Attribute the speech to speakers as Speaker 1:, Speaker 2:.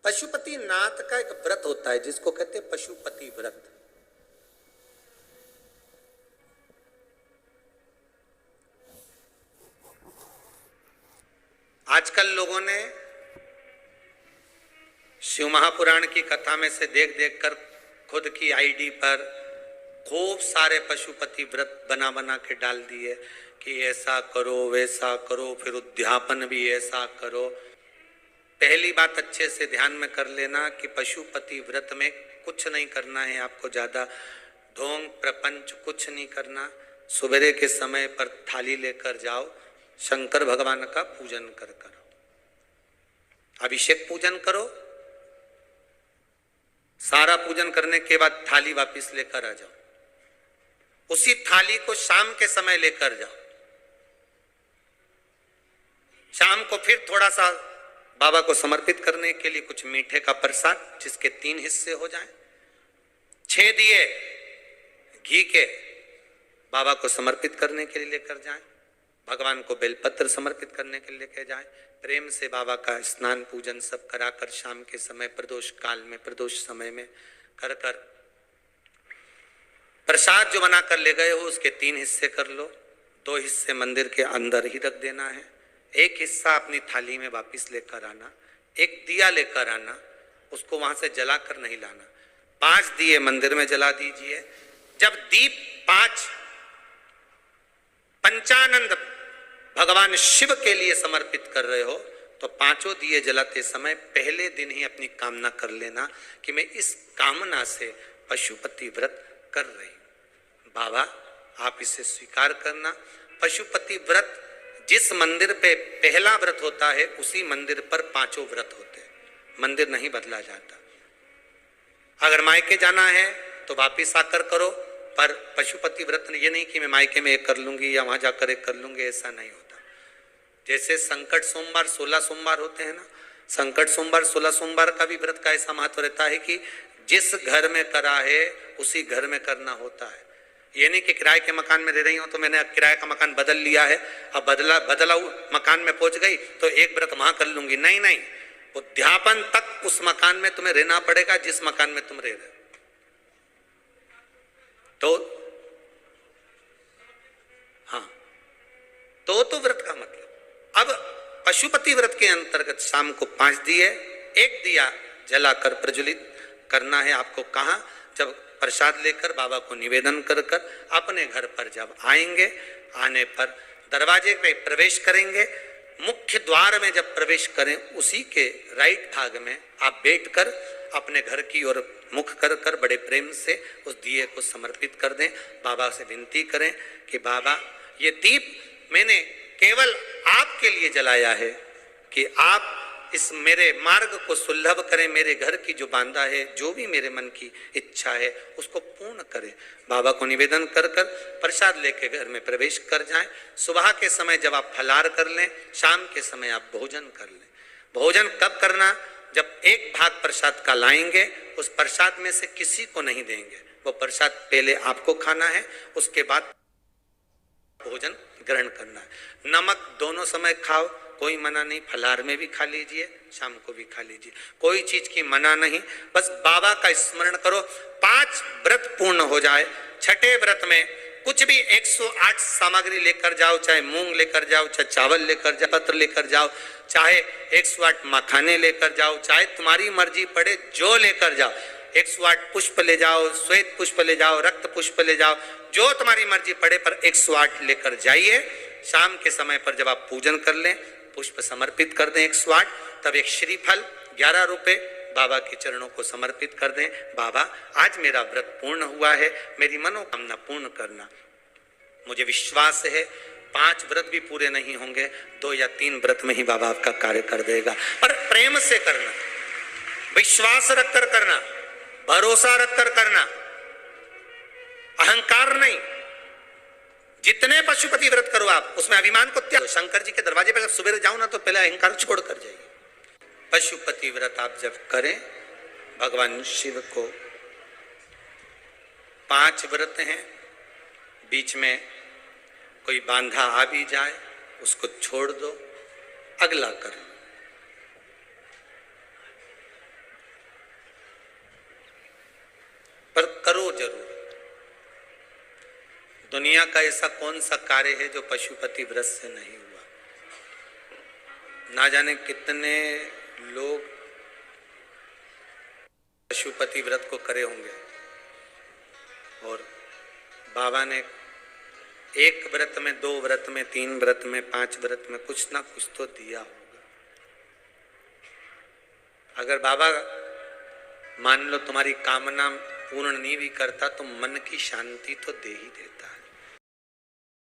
Speaker 1: पशुपति नाथ का एक व्रत होता है जिसको कहते हैं पशुपति व्रत। आजकल लोगों ने शिव महापुराण की कथा में से देख देख कर खुद की आईडी पर खूब सारे पशुपति व्रत बना बना के डाल दिए कि ऐसा करो वैसा करो, फिर उद्यापन भी ऐसा करो। पहली बात अच्छे से ध्यान में कर लेना कि पशुपति व्रत में कुछ नहीं करना है आपको, ज्यादा ढोंग प्रपंच कुछ नहीं करना। सुबह के समय पर थाली लेकर जाओ, शंकर भगवान का पूजन कर करो, अभिषेक पूजन करो, सारा पूजन करने के बाद थाली वापस लेकर आ जाओ। उसी थाली को शाम के समय लेकर जाओ, शाम को फिर थोड़ा सा बाबा को समर्पित करने के लिए कुछ मीठे का प्रसाद जिसके 3 हिस्से हो जाएं, 6 दिए घी के बाबा को समर्पित करने के लिए लेकर जाएं, भगवान को बेलपत्र समर्पित करने के लिए लेकर जाएं, प्रेम से बाबा का स्नान पूजन सब कराकर शाम के समय प्रदोष काल में प्रदोष समय में कर कर प्रसाद जो बना कर ले गए हो उसके 3 हिस्से कर लो, 2 हिस्से मंदिर के अंदर ही रख देना है, 1 हिस्सा अपनी थाली में वापिस लेकर आना, 1 दिया लेकर आना, उसको वहां से जलाकर नहीं लाना। 5 दिए मंदिर में जला दीजिए। जब दीप 5 पंचानंद भगवान शिव के लिए समर्पित कर रहे हो तो 5 दिए जलाते समय पहले दिन ही अपनी कामना कर लेना कि मैं इस कामना से पशुपति व्रत कर रही हूं, बाबा आप इसे स्वीकार करना। पशुपति व्रत जिस मंदिर पे पहला व्रत होता है उसी मंदिर पर 5 व्रत होते हैं, मंदिर नहीं बदला जाता। अगर मायके जाना है तो वापिस आकर करो, पर पशुपति व्रत ये नहीं कि मैं मायके में एक कर लूंगी या वहां जाकर एक कर लूंगी, ऐसा नहीं होता। जैसे संकट सोमवार 16 सोमवार होते हैं ना, संकट सोमवार 16 सोमवार का भी व्रत का ऐसा महत्व रहता है कि जिस घर में करा है उसी घर में करना होता है। ये नहीं कि किराए के मकान में रह रही हूं तो मैंने किराए का मकान बदल लिया है, अब बदला मकान में पहुंच गई तो एक व्रत वहां कर लूंगी, नहीं नहीं, उद्यापन तक उस मकान में तुम्हें रहना पड़ेगा जिस मकान में तुम रह रहे हो। तो हाँ, तो व्रत का मतलब। अब पशुपति व्रत के अंतर्गत शाम को 5 दिए, 1 दिया जलाकर प्रज्वलित करना है आपको। कहाँ? जब प्रसाद लेकर बाबा को निवेदन कर कर अपने घर पर जब आएंगे, आने पर दरवाजे पे प्रवेश करेंगे, मुख्य द्वार में जब प्रवेश करें उसी के राइट भाग में आप बैठकर अपने घर की ओर मुख कर कर बड़े प्रेम से उस दिए को समर्पित कर दें। बाबा से विनती करें कि बाबा ये दीप मैंने केवल आपके लिए जलाया है कि आप इस मेरे मार्ग को सुलभ करें, मेरे घर की जो बांधा है, जो भी मेरे मन की इच्छा है उसको पूर्ण करें। बाबा को निवेदन कर कर प्रसाद लेके घर में प्रवेश कर जाएं। सुबह के समय जब आप फलार कर लें, शाम के समय आप भोजन कर लें। भोजन कब करना? जब 1 भाग प्रसाद का लाएंगे, उस प्रसाद में से किसी को नहीं देंगे, वो प्रसाद पहले आपको खाना है, उसके बाद भोजन ग्रहण करना है। नमक दोनों समय खाओ, कोई मना नहीं, फलार में भी खा लीजिए, शाम को भी खा लीजिए, कोई चीज की मना नहीं। बस बाबा का स्मरण करो, 5 व्रत पूर्ण हो जाए। छठे व्रत में कुछ भी 108 सामग्री लेकर जाओ, चाहे मूंग लेकर जाओ, चाहे चावल लेकर जाओ, पत्र लेकर जाओ, चाहे 108 मखाने लेकर जाओ, चाहे तुम्हारी मर्जी पड़े जो लेकर जाओ। 108 पुष्प ले जाओ, श्वेत पुष्प ले जाओ, रक्त पुष्प ले जाओ, जो तुम्हारी मर्जी पड़े, पर 108 लेकर जाइए। शाम के समय पर जब आप पूजन कर लें, पुष्प समर्पित कर दें 108, तब एक श्रीफल 11 रुपए बाबा के चरणों को समर्पित कर दें। बाबा आज मेरा व्रत पूर्ण हुआ है, मेरी मनोकामना पूर्ण करना। मुझे विश्वास है 5 व्रत भी पूरे नहीं होंगे, 2 या 3 व्रत में ही बाबा आपका कार्य कर देगा। पर प्रेम से करना, विश्वास रखकर करना, भरोसा रखकर करना, अहंकार नहीं। जितने पशुपति व्रत करो आप, उसमें अभिमान को त्याग। शंकर जी के दरवाजे पर जब सुबह जाओ ना तो पहले अहंकार छोड़ कर जाइए। पशुपति व्रत आप जब करें, भगवान शिव को 5 व्रत हैं, बीच में कोई बांधा आ भी जाए उसको छोड़ दो, अगला करो। जरूर। दुनिया का ऐसा कौन सा कार्य है जो पशुपति व्रत से नहीं हुआ। ना जाने कितने लोग पशुपति व्रत को करे होंगे और बाबा ने एक व्रत में, 2 व्रत में, 3 व्रत में, 5 व्रत में कुछ ना कुछ तो दिया होगा। अगर बाबा मान लो तुम्हारी कामना पूर्ण नहीं भी करता तो मन की शांति तो दे ही देता है।